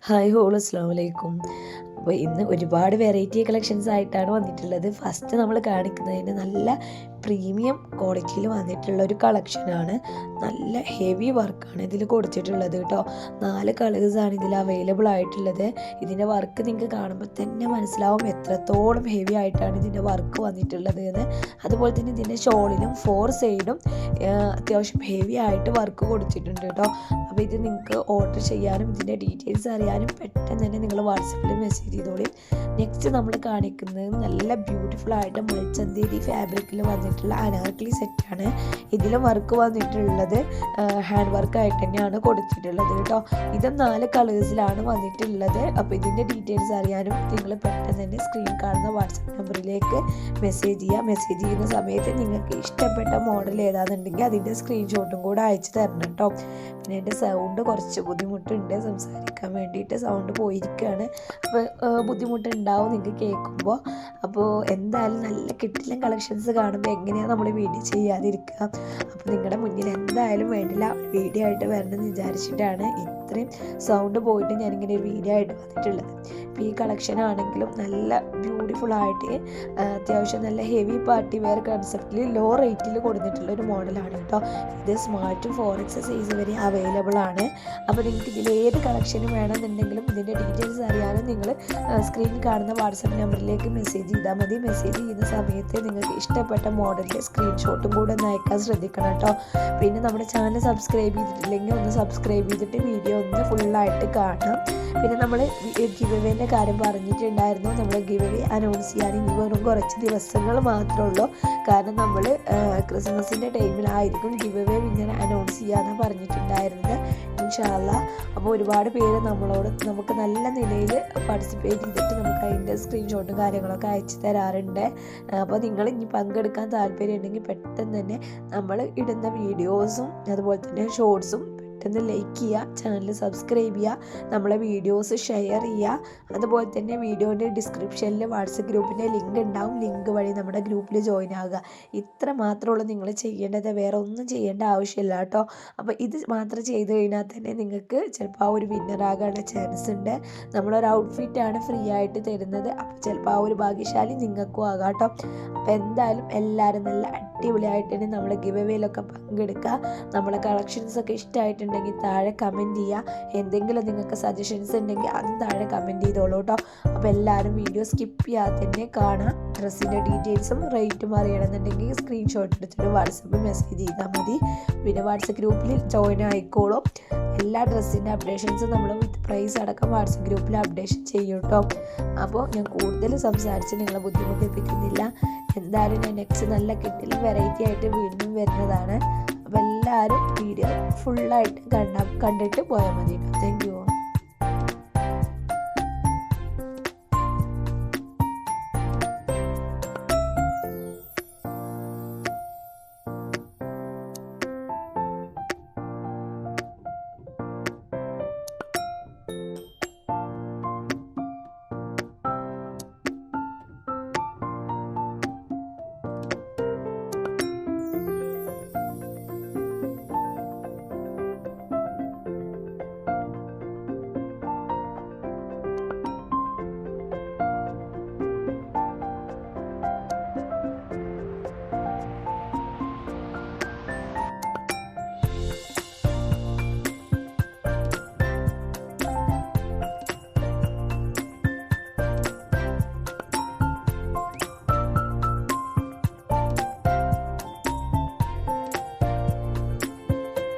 Hi whole അസ്സാം വലൈക്കും. അപ്പോൾ ഇന്ന് ഒരുപാട് വെറൈറ്റി കളക്ഷൻസ് ആയിട്ടാണ് വന്നിട്ടുള്ളത്. ഫസ്റ്റ് നമ്മൾ കാണിക്കുന്നതിന് നല്ല പ്രീമിയം ക്വാളിറ്റിയിൽ വന്നിട്ടുള്ള ഒരു കളക്ഷനാണ്. നല്ല ഹെവി വർക്കാണ് ഇതിൽ കൊടുത്തിട്ടുള്ളത് കേട്ടോ. 4 കളേഴ്സാണ് ഇതിൽ അവൈലബിൾ ആയിട്ടുള്ളത്. ഇതിൻ്റെ വർക്ക് നിങ്ങൾക്ക് കാണുമ്പോൾ തന്നെ മനസ്സിലാവും എത്രത്തോളം ഹെവി ആയിട്ടാണ് ഇതിൻ്റെ വർക്ക് വന്നിട്ടുള്ളത് എന്ന്. അതുപോലെ തന്നെ ഇതിൻ്റെ ഷോളിലും 4 സൈഡും അത്യാവശ്യം ഹെവി ആയിട്ട് വർക്ക് കൊടുത്തിട്ടുണ്ട് കേട്ടോ. അപ്പോൾ ഇത് നിങ്ങൾക്ക് ഓർഡർ ചെയ്യാനും ഇതിൻ്റെ ഡീറ്റെയിൽസ് അറിയാനും പെട്ടെന്ന് തന്നെ നിങ്ങൾ വാട്സപ്പിൽ മെസ്സേജ് ചെയ്തോളി. നെക്സ്റ്റ് നമ്മൾ കാണിക്കുന്നത് നല്ല ബ്യൂട്ടിഫുൾ ആയിട്ട് മൽച്ചന്തേരി ഫാബ്രിക്കിൽ വന്നിട്ടുള്ള അനാർക്കലി സെറ്റാണ്. ഇതിലും വർക്ക് വന്നിട്ടുള്ളത് ഹാൻഡ് വർക്കായിട്ട് തന്നെയാണ് കൊടുത്തിട്ടുള്ളത് കേട്ടോ. ഇതും 4 കളേഴ്സിലാണ് വന്നിട്ടുള്ളത്. അപ്പോൾ ഇതിൻ്റെ ഡീറ്റെയിൽസ് അറിയാനും നിങ്ങൾ പെട്ടെന്ന് തന്നെ സ്ക്രീൻ കാണുന്ന വാട്സപ്പ് നമ്പറിലേക്ക് മെസ്സേജ് ചെയ്യുക. മെസ്സേജ് ചെയ്യുന്ന സമയത്ത് നിങ്ങൾക്ക് ഇഷ്ടപ്പെട്ട മോഡൽ ഏതാണെന്നുണ്ടെങ്കിൽ അതിൻ്റെ സ്ക്രീൻഷോട്ടും കൂടെ അയച്ചു തരണം കേട്ടോ. പിന്നെ എൻ്റെ സൗണ്ട് കുറച്ച് ബുദ്ധിമുട്ടുണ്ട് സംസാരിക്കാൻ വേണ്ടിയിട്ട്, സൗണ്ട് പോയിരിക്കുകയാണ്. അപ്പോൾ ബുദ്ധിമുട്ടുണ്ടാവും നിങ്ങൾക്ക് കേൾക്കുമ്പോൾ. അപ്പോൾ എന്തായാലും നല്ല കിട്ടില്ല കളക്ഷൻസ് കാണുമ്പോൾ എങ്ങനെയാണ് നമ്മൾ വീഡിയോ ചെയ്യാതിരിക്കുക. അപ്പോൾ നിങ്ങളുടെ മുന്നിൽ എന്തായാലും വേണ്ടില്ല വീഡിയോ ആയിട്ട് വരണമെന്ന് വിചാരിച്ചിട്ടാണ് ഇത്രയും സൗണ്ട് പോയിട്ട് ഞാനിങ്ങനെ ഒരു വീഡിയോ ആയിട്ട് വന്നിട്ടുള്ളത്. അപ്പോൾ ഈ കളക്ഷൻ ആണെങ്കിലും നല്ല ബ്യൂട്ടിഫുൾ ആയിട്ട് അത്യാവശ്യം നല്ല ഹെവി പാർട്ടി വെയർ കൺസെപ്റ്റിൽ ലോ റേറ്റിൽ കൊടുത്തിട്ടുള്ള ഒരു മോഡലാണ് കേട്ടോ. ഇത് സ്മാർട്ട് 4X സൈസ് വരെ അവൈലബിൾ ആണ്. അപ്പോൾ നിങ്ങൾക്ക് ഇതിൽ ഏത് കളക്ഷനും വേണമെന്നുണ്ടെങ്കിലും ഇതിൻ്റെ ഡീറ്റെയിൽസ് അറിയാനും നിങ്ങൾ സ്ക്രീനിൽ കാണുന്ന വാട്സപ്പ് നമ്പറിലേക്ക് മെസ്സേജ് ചെയ്താൽ മതി. മെസ്സേജ് ചെയ്യുന്ന സമയത്ത് നിങ്ങൾക്ക് ഇഷ്ടപ്പെട്ട മോഡലിൻ്റെ സ്ക്രീൻഷോട്ടും കൂടെ ഒന്ന് അയക്കാൻ ശ്രദ്ധിക്കണം കേട്ടോ. പിന്നെ നമ്മുടെ ചാനൽ സബ്സ്ക്രൈബ് ചെയ്തിട്ടില്ലെങ്കിൽ ഒന്ന് സബ്സ്ക്രൈബ് ചെയ്തിട്ട് വീഡിയോ ഒന്ന് ഫുള്ളായിട്ട് കാണാം. പിന്നെ നമ്മൾ ഗിവ് അവേൻ്റെ കാര്യം പറഞ്ഞിട്ടുണ്ടായിരുന്നു. നമ്മൾ ഗിവ് അവേ അനൗൺസ് ചെയ്യാൻ ഇനി വെറും കുറച്ച് ദിവസങ്ങൾ മാത്രമേ ഉള്ളൂ. കാരണം നമ്മൾ ക്രിസ്മസിൻ്റെ ടൈമിലായിരിക്കും ഗിവ് അവേ ഇങ്ങനെ അനൗൺസ് ചെയ്യാമെന്ന് പറഞ്ഞിട്ടുണ്ടായിരുന്നത്, ഇൻഷാ അല്ലാ. അപ്പോൾ ഒരുപാട് പേര് നമുക്ക് നല്ല നിലയിൽ പാർട്ടിസിപ്പേറ്റ് ചെയ്തിട്ട് നമുക്ക് അതിൻ്റെ സ്ക്രീൻഷോട്ടും കാര്യങ്ങളൊക്കെ അയച്ചു തരാറുണ്ട്. അപ്പോൾ നിങ്ങൾ ഇനി പങ്കെടുക്കാൻ താല്പര്യം ഉണ്ടെങ്കിൽ പെട്ടെന്ന് തന്നെ നമ്മൾ ഇടുന്ന വീഡിയോസും അതുപോലെ തന്നെ ഷോർട്സും പെട്ടെന്ന് ലൈക്ക് ചെയ്യുക, ചാനൽ സബ്സ്ക്രൈബ് ചെയ്യുക, നമ്മളെ വീഡിയോസ് ഷെയർ ചെയ്യുക. അതുപോലെ തന്നെ വീഡിയോൻ്റെ ഡിസ്ക്രിപ്ഷനിൽ വാട്സപ്പ് ഗ്രൂപ്പിൻ്റെ ലിങ്ക് ഉണ്ടാവും. ലിങ്ക് വഴി നമ്മുടെ ഗ്രൂപ്പിൽ ജോയിൻ ആകുക. ഇത്ര മാത്രമുള്ളൂ നിങ്ങൾ ചെയ്യേണ്ടത്, വേറെ ഒന്നും ചെയ്യേണ്ട ആവശ്യമില്ല കേട്ടോ. അപ്പോൾ ഇത് മാത്രം ചെയ്ത് കഴിഞ്ഞാൽ തന്നെ നിങ്ങൾക്ക് ചിലപ്പോൾ ആ ഒരു വിന്നറാകാനുള്ള ചാൻസ് ഉണ്ട്. നമ്മളൊരു ഔട്ട്ഫിറ്റാണ് ഫ്രീ ആയിട്ട് തരുന്നത്. അപ്പോൾ ചിലപ്പോൾ ആ ഒരു ഭാഗ്യശാലി നിങ്ങൾക്കും ആകാം കേട്ടോ. അപ്പോൾ എന്തായാലും എല്ലാവരും നല്ല അടിപൊളിയായിട്ട് തന്നെ നമ്മൾ ഗിവ് അവേയിലൊക്കെ പങ്കെടുക്കുക. നമ്മളെ കളക്ഷൻസൊക്കെ ഇഷ്ടമായിട്ടുണ്ടെങ്കിൽ താഴെ കമൻറ്റ് ചെയ്യുക. എന്തെങ്കിലും നിങ്ങൾക്ക് സജഷൻസ് ഉണ്ടെങ്കിൽ അതും താഴെ കമൻറ്റ് ചെയ്തോളൂ കേട്ടോ. അപ്പോൾ എല്ലാവരും വീഡിയോ സ്കിപ്പ് ചെയ്യാതെ തന്നെ കാണാം. ഡ്രസ്സിൻ്റെ ഡീറ്റെയിൽസും റേറ്റും അറിയണമെന്നുണ്ടെങ്കിൽ സ്ക്രീൻഷോട്ട് എടുത്തിട്ട് വാട്സപ്പ് മെസ്സേജ് ചെയ്താൽ മതി. പിന്നെ വാട്സപ്പ് ഗ്രൂപ്പിൽ ജോയിൻ ആയിക്കോളും. എല്ലാ ഡ്രസ്സിൻ്റെ അപ്ഡേഷൻസും നമ്മൾ വിത്ത് പ്രൈസ് അടക്കം വാട്സപ്പ് ഗ്രൂപ്പിൽ അപ്ഡേഷൻ ചെയ്യും കേട്ടോ. അപ്പോൾ ഞാൻ കൂടുതൽ സംസാരിച്ച് നിങ്ങളെ ബുദ്ധിമുട്ടിപ്പിക്കുന്നില്ല. എന്തായാലും ഞാൻ നെക്സ്റ്റ് നല്ല കിട്ടില്ല വെറൈറ്റി ആയിട്ട് വീണ്ടും വരുന്നതാണ്. അപ്പോൾ എല്ലാവരും വീഡിയോ ഫുള്ളായിട്ട് കണ്ടിട്ട് പോയാൽ മതി കേട്ടോ. Thank you.